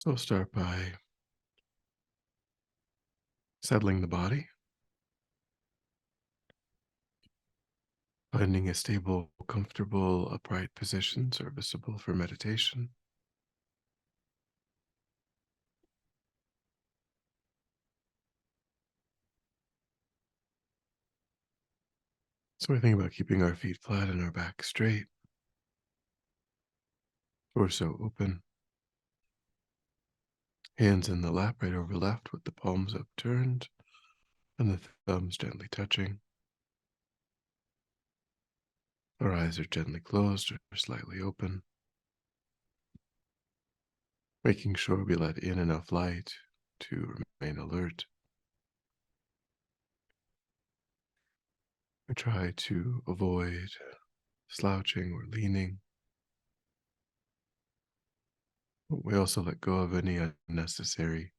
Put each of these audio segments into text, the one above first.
So we'll start by settling the body, finding a stable, comfortable, upright position serviceable for meditation. So we think about keeping our feet flat and our back straight, torso open, hands in the lap right over left with the palms upturned and the thumbs gently touching. Our eyes are gently closed or slightly open, making sure we let in enough light to remain alert. We try to avoid slouching or leaning. We also let go of any unnecessary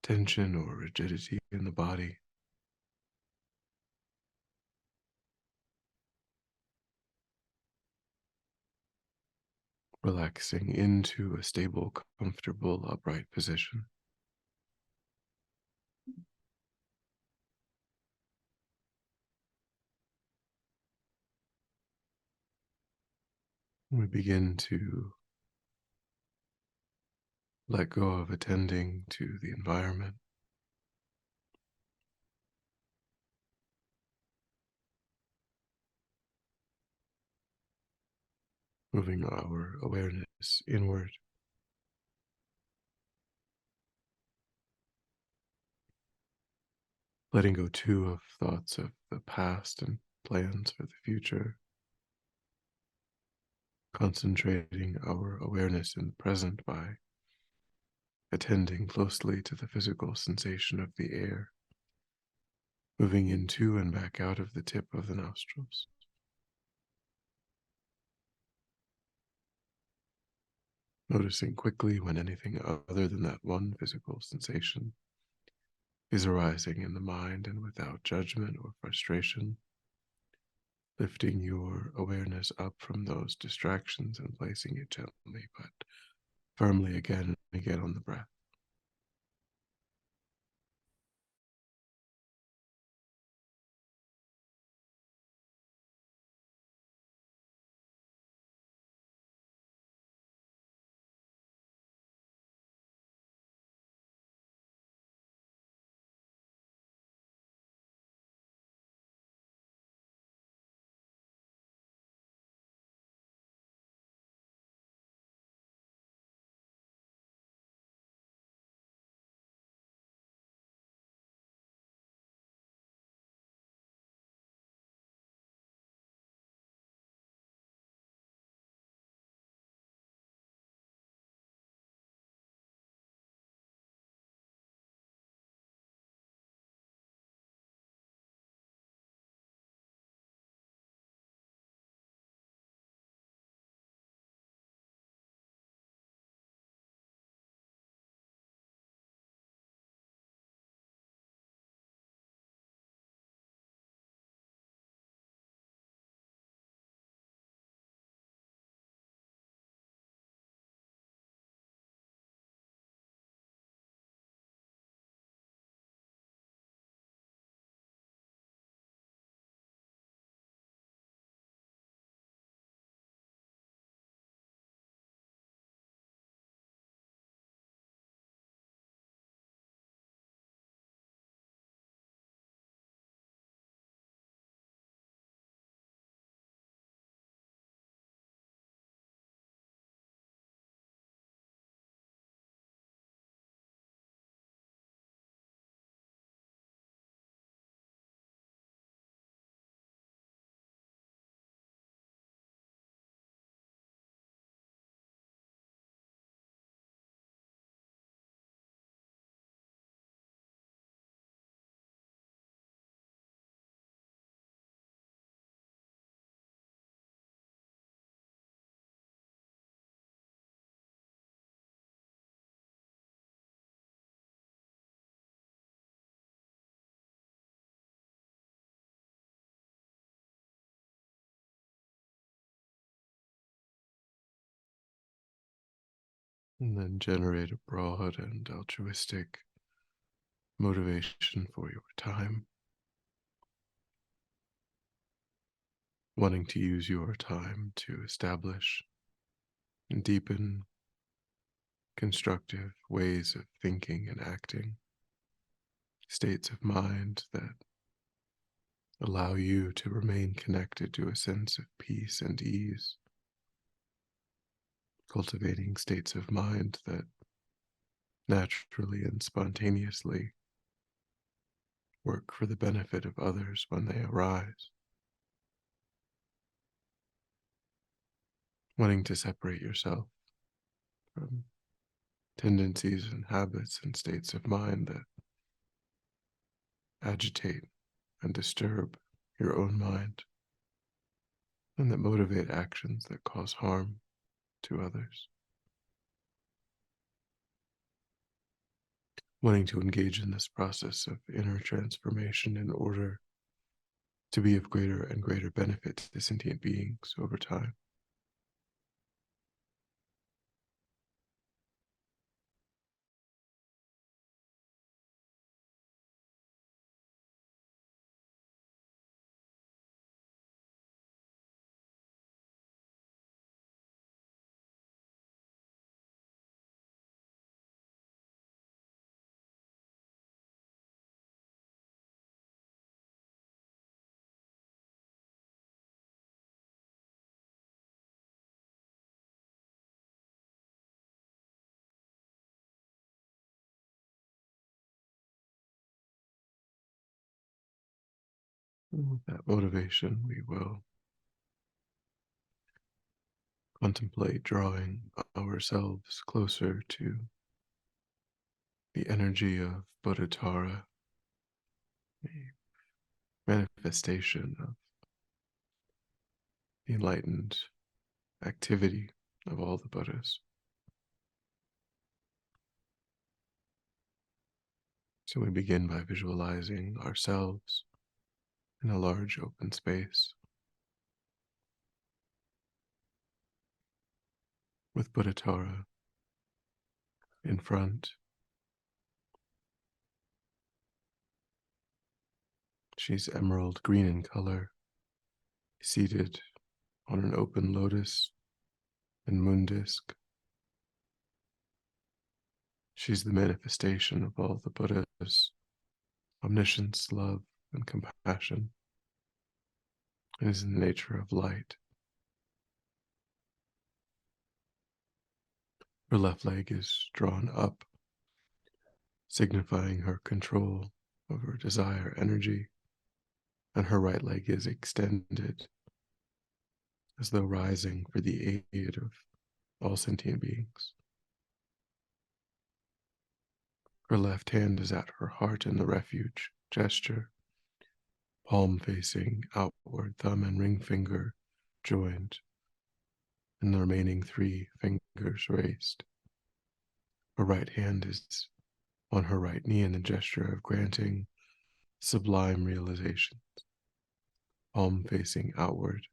tension or rigidity in the body, relaxing into a stable, comfortable, upright position. We begin to let go of attending to the environment, moving our awareness inward, letting go too of thoughts of the past and plans for the future, concentrating our awareness in the present by attending closely to the physical sensation of the air moving into and back out of the tip of the nostrils. Noticing quickly when anything other than that one physical sensation is arising in the mind and without judgment or frustration, lifting your awareness up from those distractions and placing it gently but firmly again and again on the breath. and then generate a broad and altruistic motivation for your time, wanting to use your time to establish and deepen constructive ways of thinking and acting, states of mind that allow you to remain connected to a sense of peace and ease, cultivating states of mind that naturally and spontaneously work for the benefit of others when they arise, wanting to separate yourself from tendencies and habits and states of mind that agitate and disturb your own mind and that motivate actions that cause harm to others. Wanting to engage in this process of inner transformation in order to be of greater and greater benefit to sentient beings over time. And with that motivation, we will contemplate drawing ourselves closer to the energy of Bodhitara, a manifestation of the enlightened activity of all the Buddhas. So we begin by visualizing ourselves in a large open space with Bodhitara in front. She's emerald green in color, seated on an open lotus and moon disk. She's the manifestation of all the Buddhas, omniscience, love, and compassion, and is in the nature of light. Her left leg is drawn up, signifying her control over desire energy, and her right leg is extended as though rising for the aid of all sentient beings. Her left hand is at her heart in the refuge gesture, palm facing outward, thumb and ring finger joined, and the remaining three fingers raised. Her right hand is on her right knee in the gesture of granting sublime realizations, palm facing outward,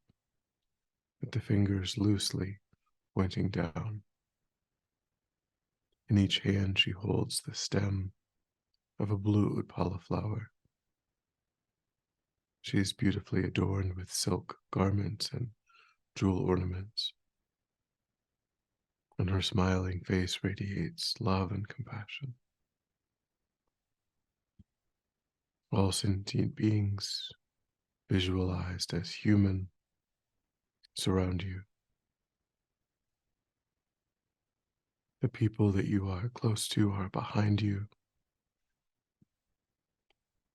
with the fingers loosely pointing down. In each hand she holds the stem of a blue Utpala flower. She is beautifully adorned with silk garments and jewel ornaments, and her smiling face radiates love and compassion. All sentient beings, visualized as human, surround you. The people that you are close to are behind you.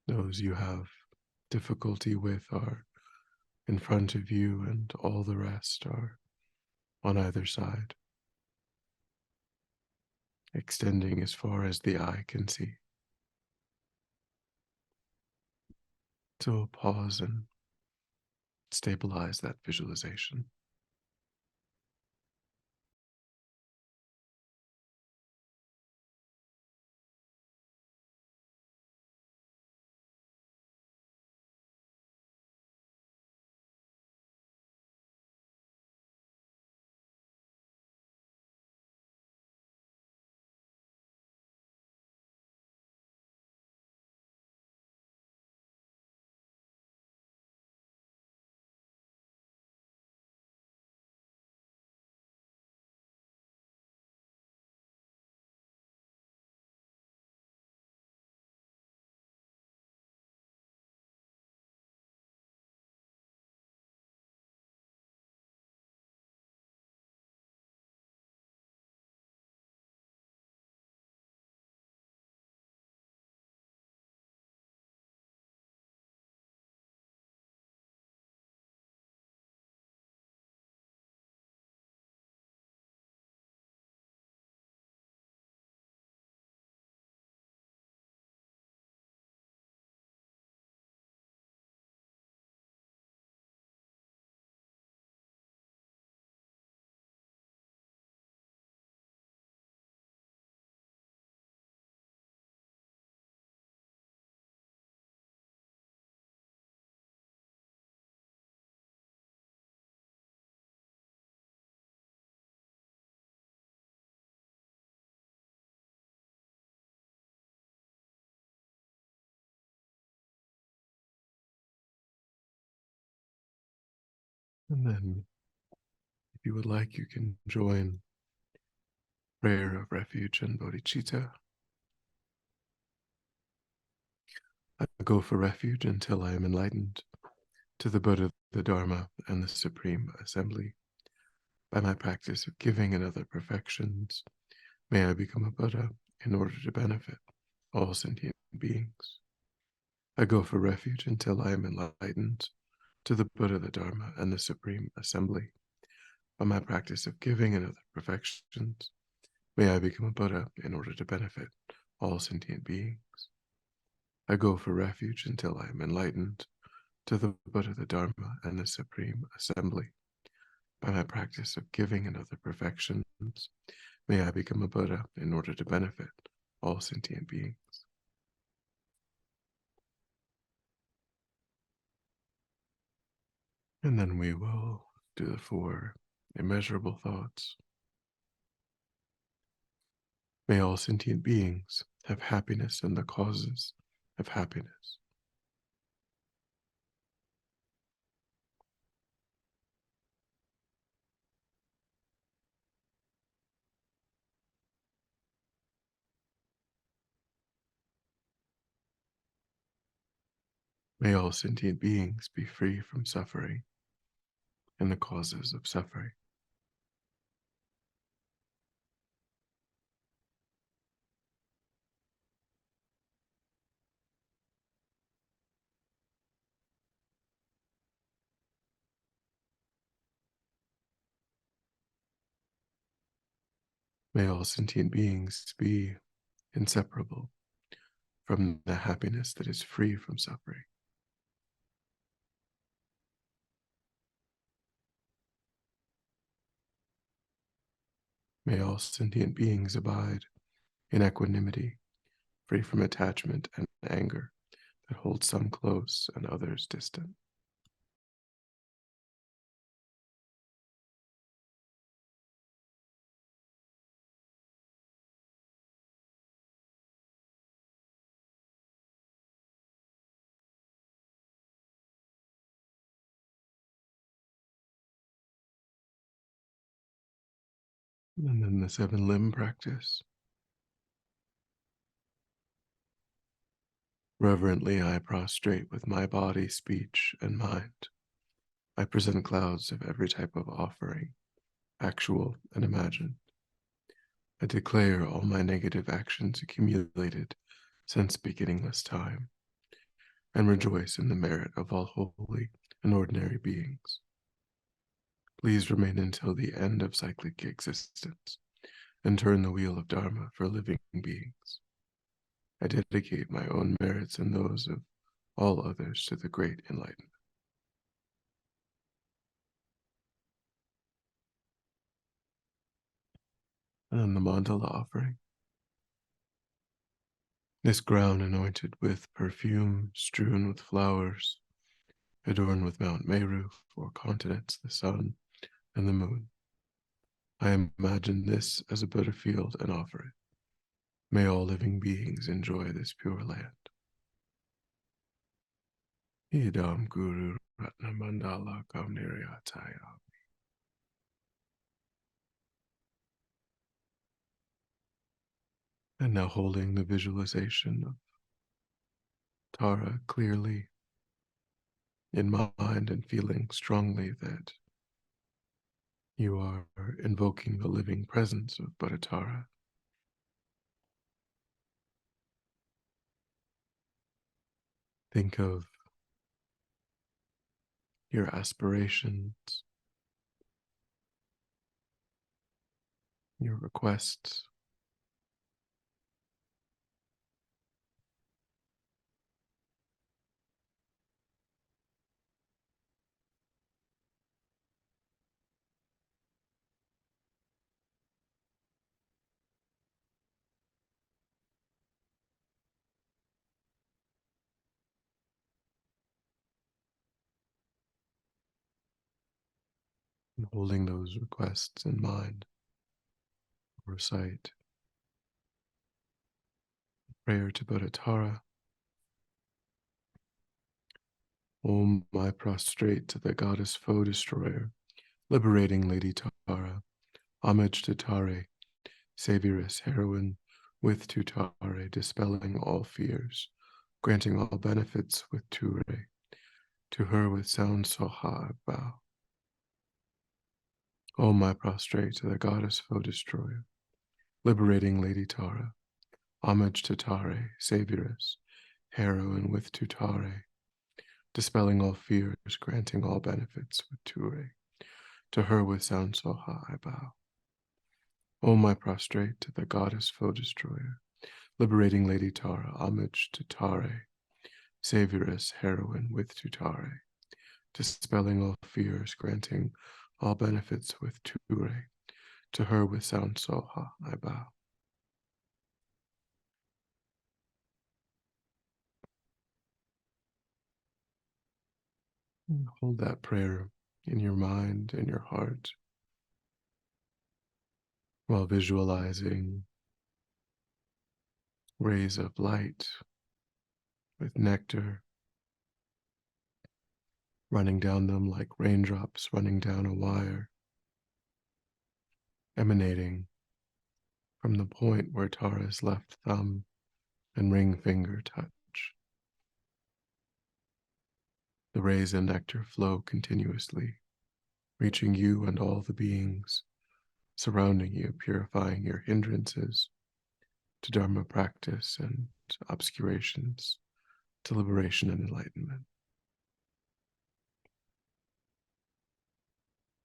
Those you have difficulty with are in front of you, and all the rest are on either side, extending as far as the eye can see. So pause and stabilize that visualization. And then, if you would like, you can join prayer of refuge and bodhicitta. I go for refuge until I am enlightened to the Buddha, the Dharma, and the Supreme Assembly. By my practice of giving and other perfections, may I become a Buddha in order to benefit all sentient beings. I go for refuge until I am enlightened to the Buddha, the Dharma, and the Supreme Assembly. By my practice of giving and other perfections, may I become a Buddha in order to benefit all sentient beings. I go for refuge until I am enlightened to the Buddha, the Dharma, and the Supreme Assembly. By my practice of giving and other perfections, may I become a Buddha in order to benefit all sentient beings. And then we will do the 4 immeasurable thoughts. May all sentient beings have happiness and the causes of happiness. May all sentient beings be free from suffering and the causes of suffering. May all sentient beings be inseparable from the happiness that is free from suffering. May all sentient beings abide in equanimity, free from attachment and anger that holds some close and others distant. And then the 7-limb practice. Reverently, I prostrate with my body, speech, and mind. I present clouds of every type of offering, actual and imagined. I declare all my negative actions accumulated since beginningless time, and rejoice in the merit of all holy and ordinary beings. Please remain until the end of cyclic existence, and turn the wheel of Dharma for living beings. I dedicate my own merits and those of all others to the great enlightenment. And then the mandala offering. This ground anointed with perfume, strewn with flowers, adorned with Mount Meru, 4 continents, the sun, and the moon. I imagine this as a Buddha field and offer it. May all living beings enjoy this pure land. Idam Guru Ratna Mandala Kamniriataya. And now holding the visualization of Tara clearly in mind and feeling strongly that you are invoking the living presence of Buddha Tara. Think of your aspirations, your requests, and holding those requests in mind. Recite prayer to Buddha Tara. Om I prostrate to the goddess foe destroyer, liberating Lady Tara. Homage to Tare, Savioress, heroine, with Tutare, dispelling all fears, granting all benefits with Ture. To her with sound Soha I bow. Om I prostrate to the goddess foe destroyer, liberating Lady Tara. Homage to Tare, Savioress, heroine with Tutare, dispelling all fears, granting all benefits with Ture. To her with sound Soha I bow. Om I prostrate to the goddess foe destroyer, liberating Lady Tara. Homage to Tare, Savioress, heroine with Tutare, dispelling all fears, granting all benefits with Ture. To her with sound Soha I bow. Hold that prayer in your mind and your heart while visualizing rays of light with nectar running down them like raindrops running down a wire, emanating from the point where Tara's left thumb and ring finger touch. The rays and nectar flow continuously, reaching you and all the beings surrounding you, purifying your hindrances to Dharma practice and obscurations to liberation and enlightenment.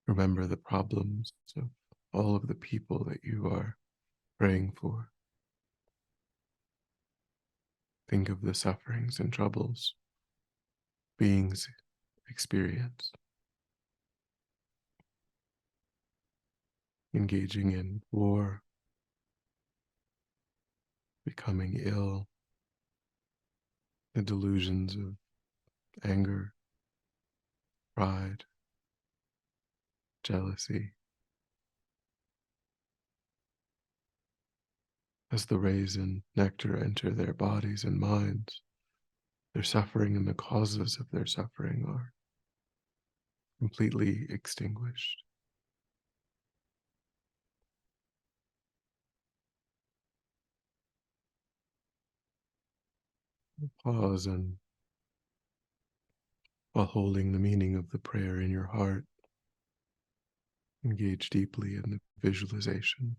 Remember the problems of all of the people that you are praying for. Think of the sufferings and troubles beings experience, engaging in war, becoming ill, the delusions of anger, pride, jealousy. As the rays and nectar enter their bodies and minds, their suffering and the causes of their suffering are completely extinguished. Pause, and while holding the meaning of the prayer in your heart, engage deeply in the visualization.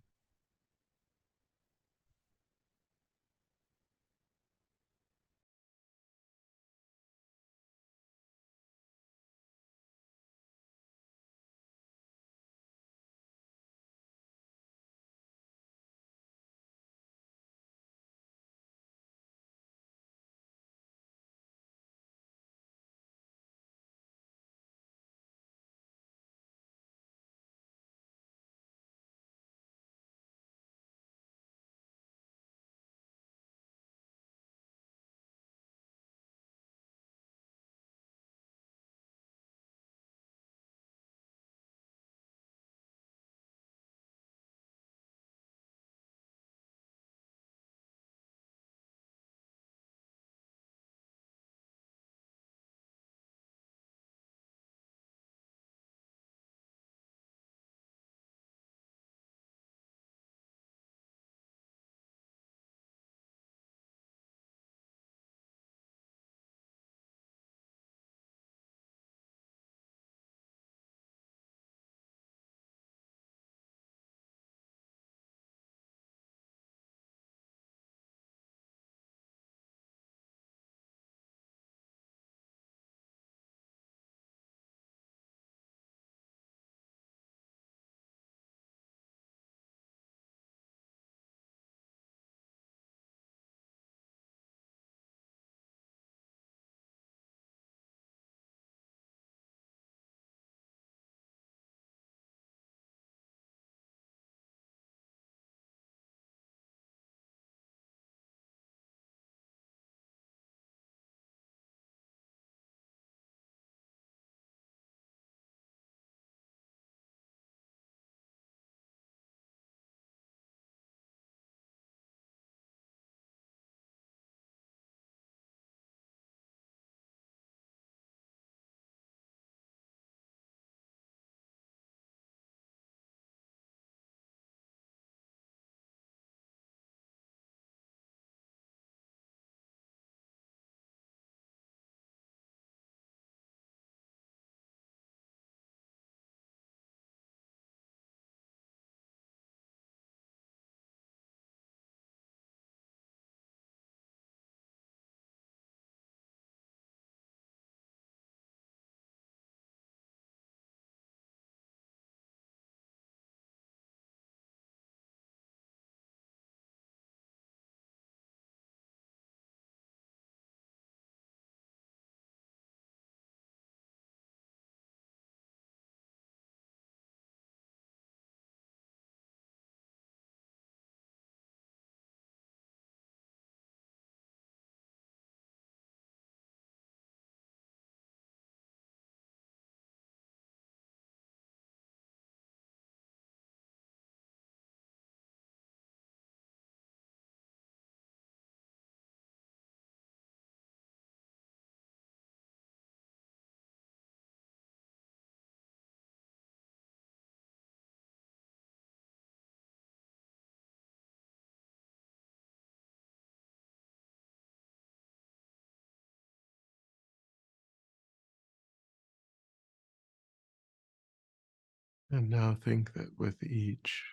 And now think that with each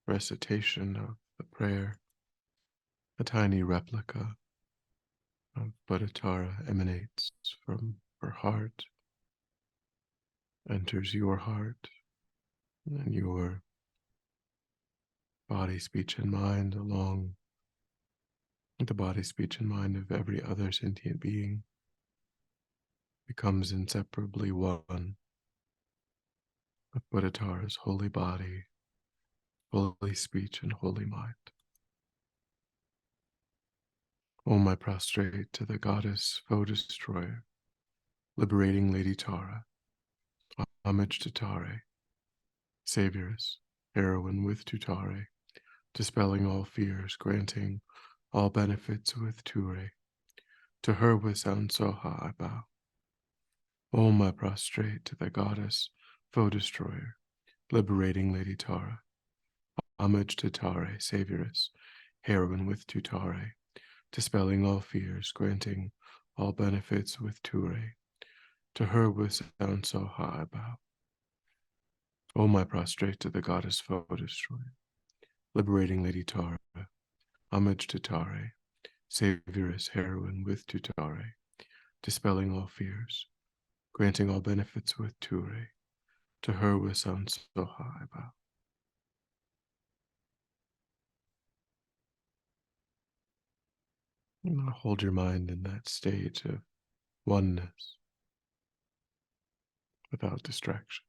recitation of the prayer, a tiny replica of Bodhitara emanates from her heart, enters your heart, and your body, speech, and mind, along with the body, speech, and mind of every other sentient being, becomes inseparably one with Bodhitara's holy body, holy speech, and holy mind. Om I prostrate to the goddess foe destroyer, liberating Lady Tara, homage to Tare, savioress, heroine with Tutare, dispelling all fears, granting all benefits with Ture. To her with sound Soha I bow. Om I prostrate to the goddess foe destroyer, liberating Lady Tara, homage to Tare, savioress, heroine with Tutare, dispelling all fears, granting all benefits with Ture. To her with sound Soha I bow. Om I prostrate to the goddess foe destroyer, liberating Lady Tara, homage to Tare, savioress, heroine with Tutare, dispelling all fears, granting all benefits with Ture. To her with sound Soha I bow. Now hold your mind in that state of oneness without distraction.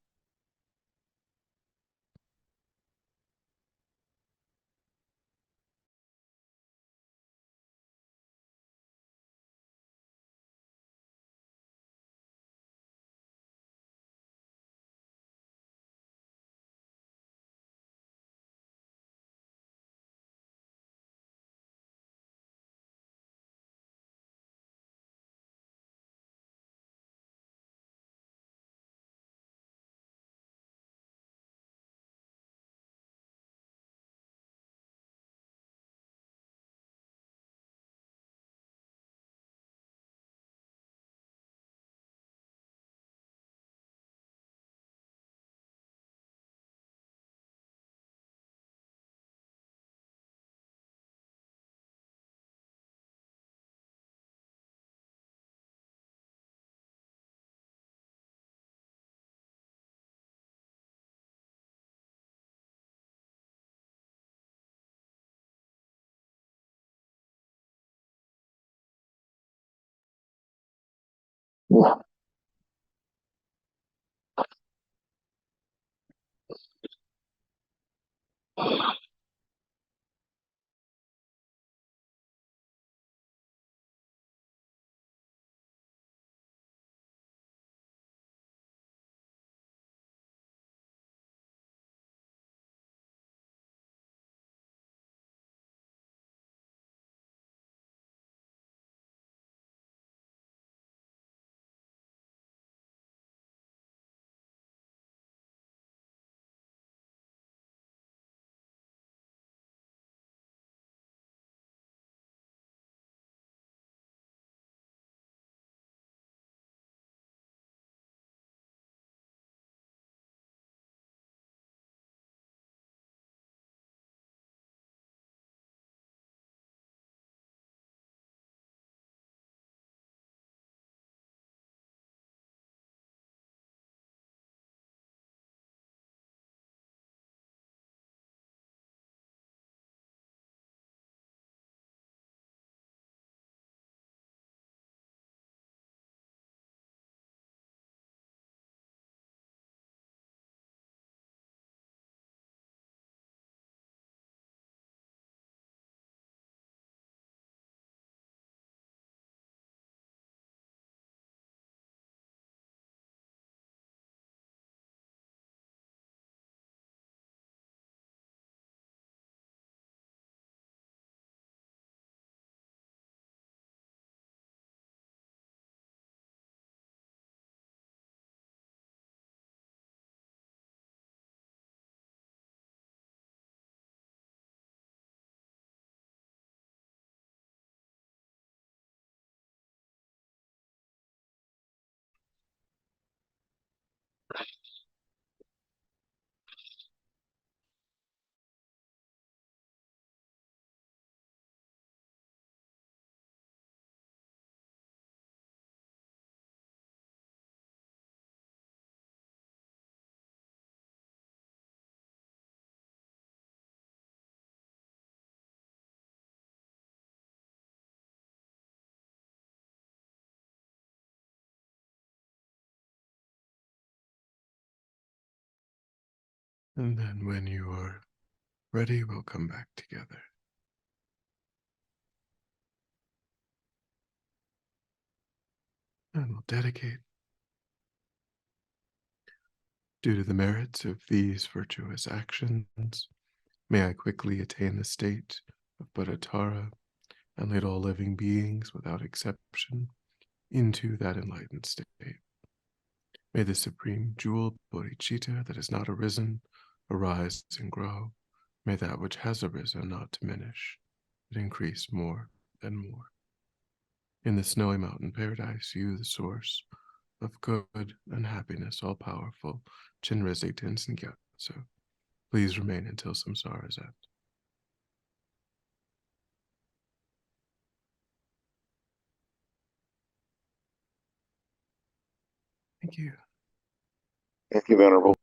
And then when you are ready, we'll come back together. And we'll dedicate, due to the merits of these virtuous actions, may I quickly attain the state of Buddhatara and lead all living beings without exception into that enlightened state. May the supreme jewel bodhicitta that has not arisen arise and grow. May that which has arisen not diminish, but increase more and more. In the snowy mountain paradise, you, the source of good and happiness, all powerful, Chinrezig Tenzin Gyatso, please remain until samsara's end. Thank you. Thank you, Venerable.